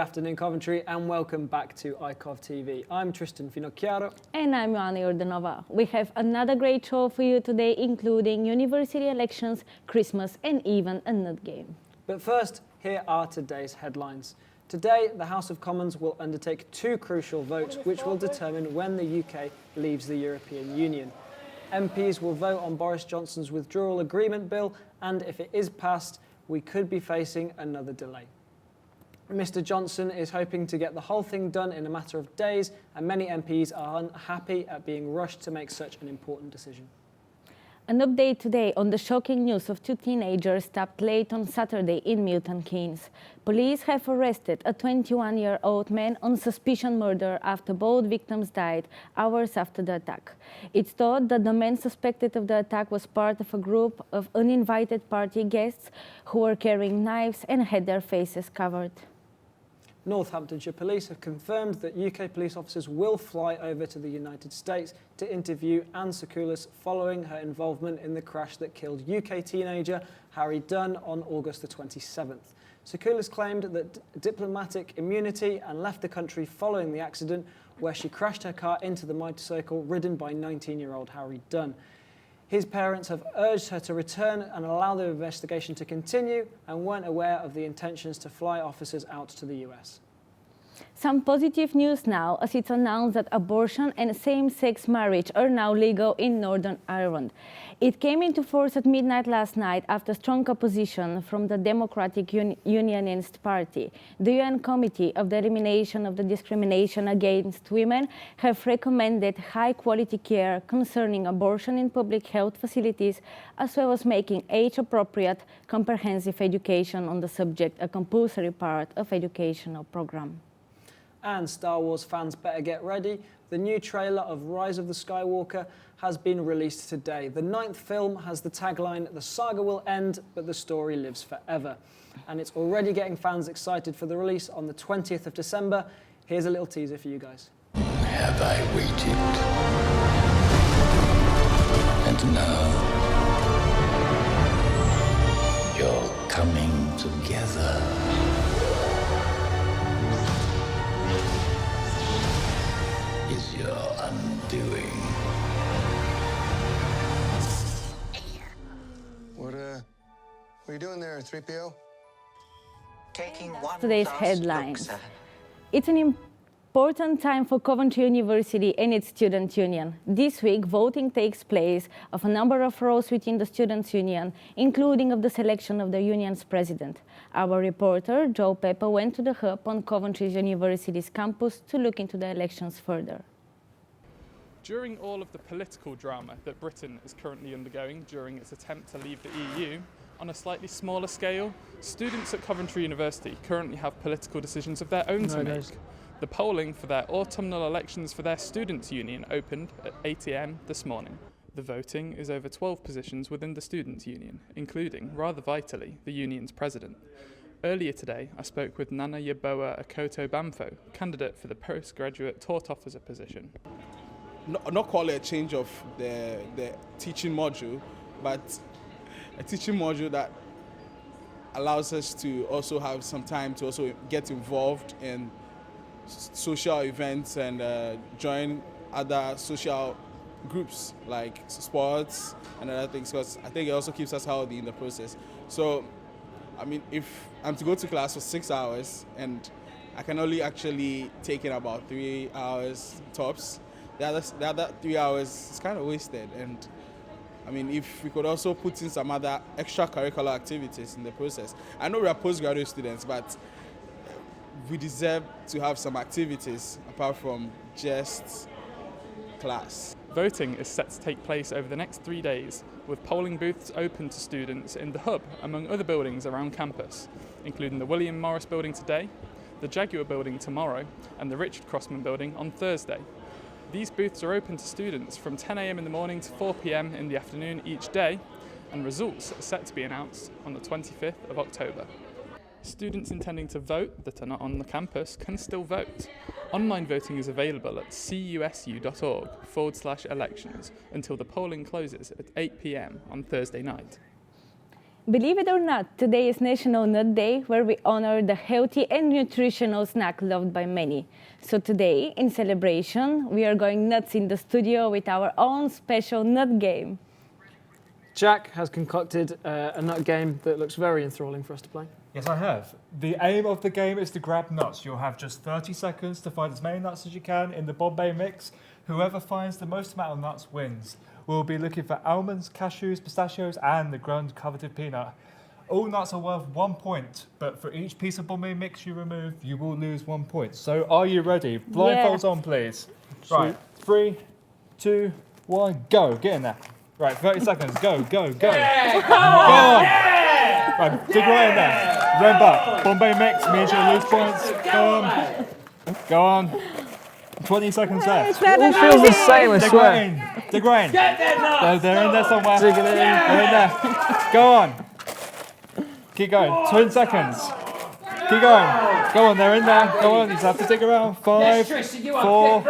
afternoon, Coventry, and welcome back to Icov TV. I'm Tristan Finocchiaro. And I'm Ioana Iordanova. We have another great show for you today, including university elections, Christmas, and even a nut game. But first, here are today's headlines. Today, the House of Commons will undertake two crucial votes which will determine when the UK leaves the European Union. MPs will vote on Boris Johnson's withdrawal agreement bill, and if it is passed, we could be facing another delay. Mr Johnson is hoping to get the whole thing done in a matter of days, and many MPs are unhappy at being rushed to make such an important decision. An update today on the shocking news of two teenagers stabbed late on Saturday in Milton Keynes. Police have arrested a 21-year-old man on suspicion murder after both victims died hours after the attack. It's thought that the man suspected of the attack was part of a group of uninvited party guests who were carrying knives and had their faces covered. Northamptonshire Police have confirmed that UK police officers will fly over to the United States to interview Anne Sakoulas following her involvement in the crash that killed UK teenager Harry Dunn on August the 27th. Sakoulas claimed that diplomatic immunity and left the country following the accident, where she crashed her car into the motorcycle ridden by 19-year-old Harry Dunn. His parents have urged her to return and allow the investigation to continue, and weren't aware of the intentions to fly officers out to the US. Some positive news now, as it's announced that abortion and same-sex marriage are now legal in Northern Ireland. It came into force at midnight last night after strong opposition from the Democratic Unionist Party. The UN Committee of the Elimination of the Discrimination Against Women have recommended high-quality care concerning abortion in public health facilities, as well as making age-appropriate comprehensive education on the subject a compulsory part of educational program. And Star Wars fans better get ready. The new trailer of Rise of the Skywalker has been released today. The 9th film has the tagline, "The saga will end, but the story lives forever." And it's already getting fans excited for the release on the 20th of December. Here's a little teaser for you guys. Have I waited? And now you're coming together. Is your undoing. What are you doing there, 3PO? Taking one Today's last headlines. look, sir. It's an important time for Coventry University and its student union. This week, voting takes place of a number of roles within the students' union, including of the selection of the union's president. Our reporter, Joe Pepper, went to the hub on Coventry University's campus to look into the elections further. During all of the political drama that Britain is currently undergoing during its attempt to leave the EU, on a slightly smaller scale, students at Coventry University currently have political decisions of their own to make. The polling for their autumnal elections for their students' union opened at 8 a.m. this morning. The voting is over 12 positions within the students' union, including, rather vitally, the union's president. Earlier today, I spoke with Nana Yeboah Akoto Bamfo, candidate for the postgraduate taught officer position. Not call it a change of the teaching module, but a teaching module that allows us to also have some time to also get involved in social events and join other social groups like sports and other things, because I think it also keeps us healthy in the process. So, I mean, if I'm to go to class for 6 hours and I can only actually take in about 3 hours tops, the other 3 hours is kind of wasted. And I mean, if we could also put in some other extracurricular activities in the process. I know we are postgraduate students, but we deserve to have some activities apart from just class. Voting is set to take place over the next 3 days, with polling booths open to students in the hub, among other buildings around campus, including the William Morris building today, the Jaguar building tomorrow, and the Richard Crossman building on Thursday. These booths are open to students from 10 a.m. in the morning to 4 p.m. in the afternoon each day, and results are set to be announced on the 25th of October. Students intending to vote that are not on the campus can still vote. Online voting is available at cusu.org/elections until the polling closes at 8 p.m. on Thursday night. Believe it or not, today is National Nut Day, where we honor the healthy and nutritional snack loved by many. So today, in celebration, we are going nuts in the studio with our own special nut game. Jack has concocted a nut game that looks very enthralling for us to play. Yes, I have. The aim of the game is to grab nuts. You'll have just 30 seconds to find as many nuts as you can in the Bombay mix. Whoever finds the most amount of nuts wins. We'll be looking for almonds, cashews, pistachios, and the ground-coveted peanut. All nuts are worth 1 point, but for each piece of Bombay mix you remove, you will lose 1 point. So are you ready? Blindfolds on, please. Right, 3, 2, 1, go. Get in there. Right, 30 seconds. Go, go, go. Yeah, go on. Yeah. Right, dig right in there. Remember, Bombay mix means you'll lose points. Go on. Go on. 20 seconds left. It all feels the same, I swear. Dig right in. Get there, nuts. They're in there somewhere. Dig it in. They're in there. Go on. Keep going. 20 seconds. Keep going. Go on, they're in there. Go on, you just have to dig around. 5, 4,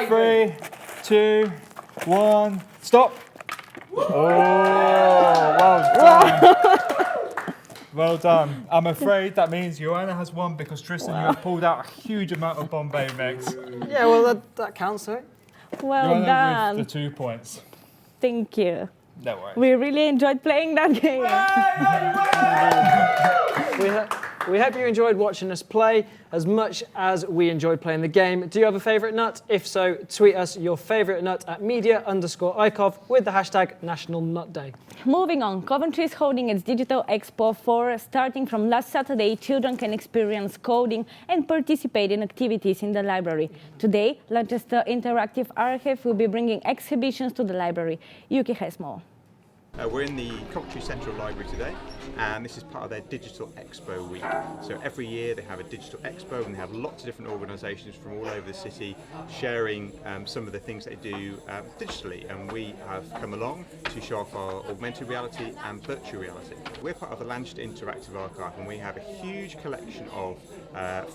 3, 2, 1. Stop. Oh, well done. Well done. I'm afraid that means Joanna has won because Tristan, you have pulled out a huge amount of Bombay mix. Yeah, well, that counts, right? Well Joanna done. with the 2 points. Thank you. No worries. We really enjoyed playing that game. We hope you enjoyed watching us play as much as we enjoyed playing the game. Do you have a favourite nut? If so, tweet us your favourite nut at media_Icov with the hashtag National Nut Day. Moving on, Coventry is holding its Digital Expo 4. Starting from last Saturday, children can experience coding and participate in activities in the library. Today, Lancaster Interactive Archive will be bringing exhibitions to the library. Yuki has more. We're in the Coventry Central Library today, and this is part of their Digital Expo week. So every year they have a Digital Expo, and they have lots of different organisations from all over the city sharing some of the things they do digitally. And we have come along to show off our augmented reality and virtual reality. We're part of the Lancaster Interactive Archive, and we have a huge collection of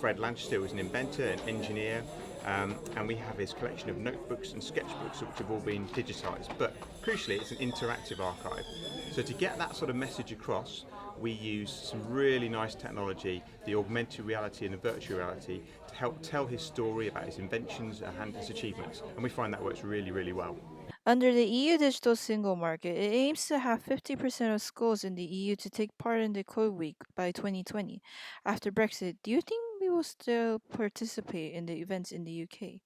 Fred Lancaster, who is an inventor, an engineer, and we have his collection of notebooks and sketchbooks which have all been digitised. But crucially, it's an interactive archive. So to get that sort of message across, we use some really nice technology, the augmented reality and the virtual reality, to help tell his story about his inventions and his achievements. And we find that works really, really well. Under the EU Digital Single Market, it aims to have 50% of schools in the EU to take part in the Code Week by 2020. After Brexit, do you think we will still participate in the events in the UK?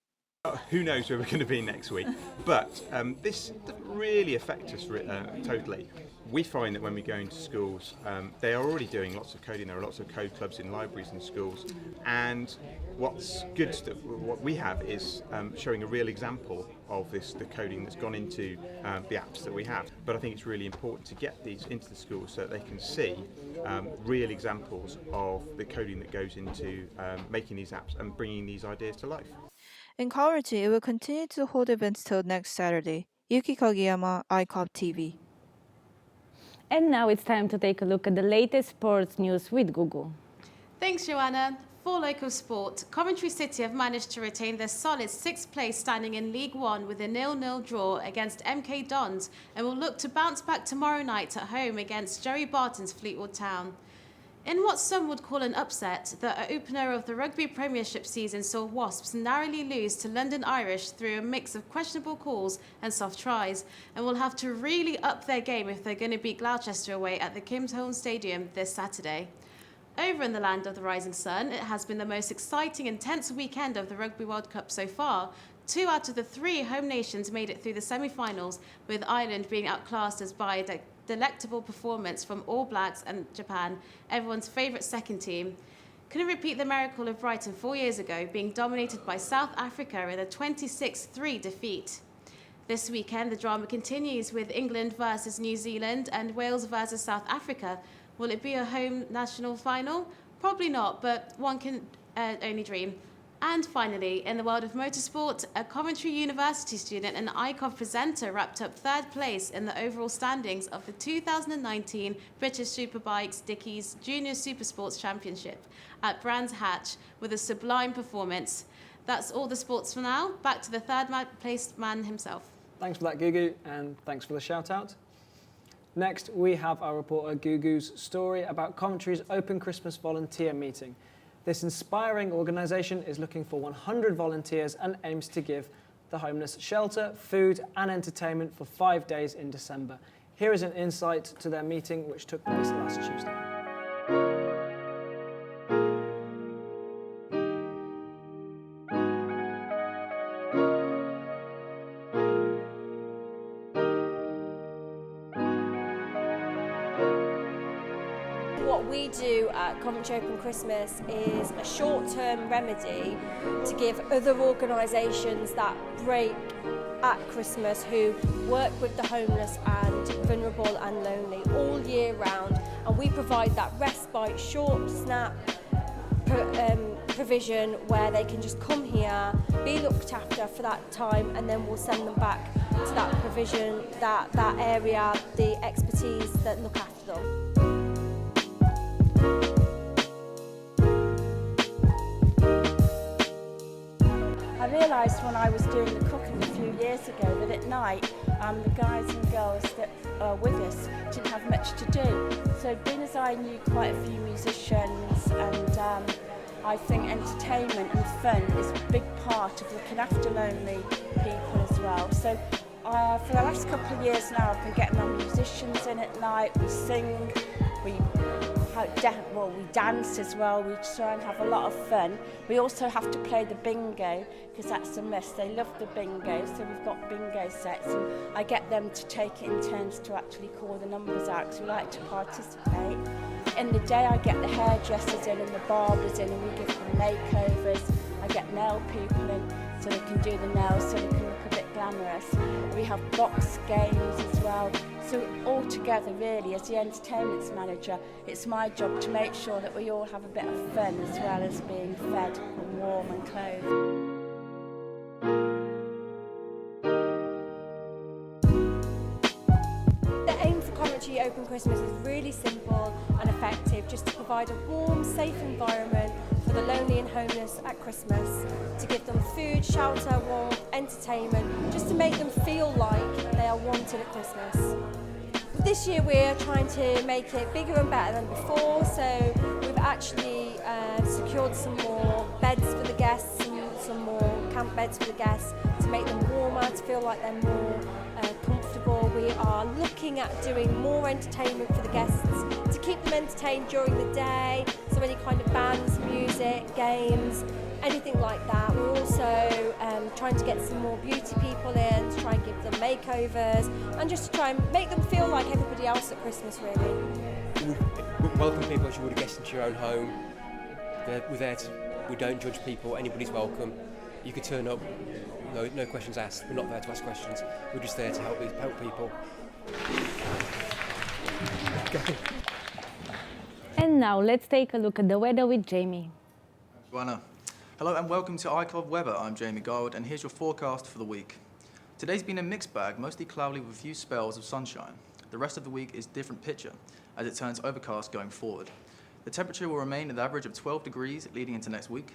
Who knows where we're going to be next week, but this doesn't really affect us totally. We find that when we go into schools, they are already doing lots of coding. There are lots of code clubs in libraries and schools, and what's good, what we have is showing a real example of the coding that's gone into the apps that we have. But I think it's really important to get these into the schools so that they can see real examples of the coding that goes into making these apps and bringing these ideas to life. In Coventry, it will continue to hold events till next Saturday. Yuki Kageyama, Icov TV. And now it's time to take a look at the latest sports news with Google. Thanks, Joanna. For local sport, Coventry City have managed to retain their solid 6th place standing in League One with a 0-0 draw against MK Dons and will look to bounce back tomorrow night at home against Jerry Barton's Fleetwood Town. In what some would call an upset, the opener of the Rugby Premiership season saw Wasps narrowly lose to London Irish through a mix of questionable calls and soft tries, and will have to really up their game if they're going to beat Gloucester away at the Kimsholm Stadium this Saturday. Over in the land of the rising sun, it has been the most exciting and tense weekend of the Rugby World Cup so far. 2 out of the 3 home nations made it through the semi-finals, with Ireland being outclassed as by a delectable performance from All Blacks and Japan, everyone's favourite second team. Couldn't repeat the miracle of Brighton 4 years ago, being dominated by South Africa in a 26-3 defeat. This weekend, the drama continues with England versus New Zealand and Wales versus South Africa. Will it be a home national final? Probably not, but one can only dream. And finally, in the world of motorsport, a Coventry University student and Icov presenter wrapped up 3rd place in the overall standings of the 2019 British Superbikes Dickies Junior Supersports Championship at Brands Hatch with a sublime performance. That's all the sports for now. Back to the 3rd placed man himself. Thanks for that, Gugu, and thanks for the shout out. Next, we have our reporter Gugu's story about Coventry's Open Christmas Volunteer Meeting. This inspiring organisation is looking for 100 volunteers and aims to give the homeless shelter, food and entertainment for 5 days in December. Here is an insight to their meeting which took place last Tuesday. What we do at Coventry Open Christmas is a short-term remedy to give other organisations that break at Christmas who work with the homeless and vulnerable and lonely all year round, and we provide that respite, short, snap provision where they can just come here, be looked after for that time, and then we'll send them back to that provision, that area, the expertise that look after them. I realised when I was doing the cooking a few years ago that at night the guys and girls that are with us didn't have much to do. So being as I knew quite a few musicians, and I think entertainment and fun is a big part of looking after lonely people as well. So for the last couple of years now I've been getting our musicians in at night, we sing, we dance as well, we try and have a lot of fun. We also have to play the bingo because that's a must. They love the bingo, so we've got bingo sets and I get them to take it in turns to actually call the numbers out because we like to participate. In the day I get the hairdressers in and the barbers in and we give them makeovers. I get nail people in so they can do the nails so they can look a bit glamorous. We have box games as well. So all together really, as the entertainments manager, it's my job to make sure that we all have a bit of fun as well as being fed and warm and clothed. The aim for Coventry Open Christmas is really simple and effective, just to provide a warm, safe environment for the lonely and homeless at Christmas, to give them food, shelter, warmth, entertainment, just to make them feel like they are wanted at Christmas. This year we're trying to make it bigger and better than before, so we've actually secured some more beds for the guests, some more camp beds for the guests to make them warmer, to feel like they're more comfortable. We are looking at doing more entertainment for the guests to keep them entertained during the day, so any kind of bands, music, games, anything like that. We're also trying to get some more beauty people in to try and give them makeovers and just to try and make them feel like everybody else at Christmas, really. We welcome people as you would a guest into your own home. We don't judge people, anybody's welcome. You could turn up, no questions asked. We're not there to ask questions. We're just there to help people. And now let's take a look at the weather with Jamie. Joanna. Hello and welcome to Icov Weather. I'm Jamie Gold and here's your forecast for the week. Today's been a mixed bag, mostly cloudy with a few spells of sunshine. The rest of the week is a different picture as it turns overcast going forward. The temperature will remain at the average of 12 degrees leading into next week.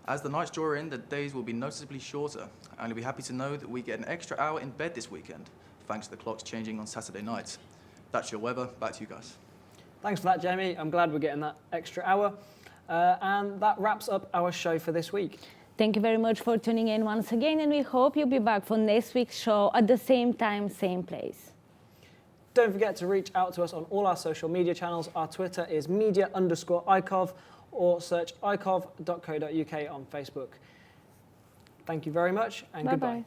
As the nights draw in, the days will be noticeably shorter, and you'll be happy to know that we get an extra hour in bed this weekend, thanks to the clocks changing on Saturday nights. That's your weather. Back to you guys. Thanks for that, Jamie. I'm glad we're getting that extra hour. And that wraps up our show for this week. Thank you very much for tuning in once again, and we hope you'll be back for next week's show at the same time, same place. Don't forget to reach out to us on all our social media channels. Our Twitter is media_Icov, or search icov.co.uk on Facebook. Thank you very much and goodbye.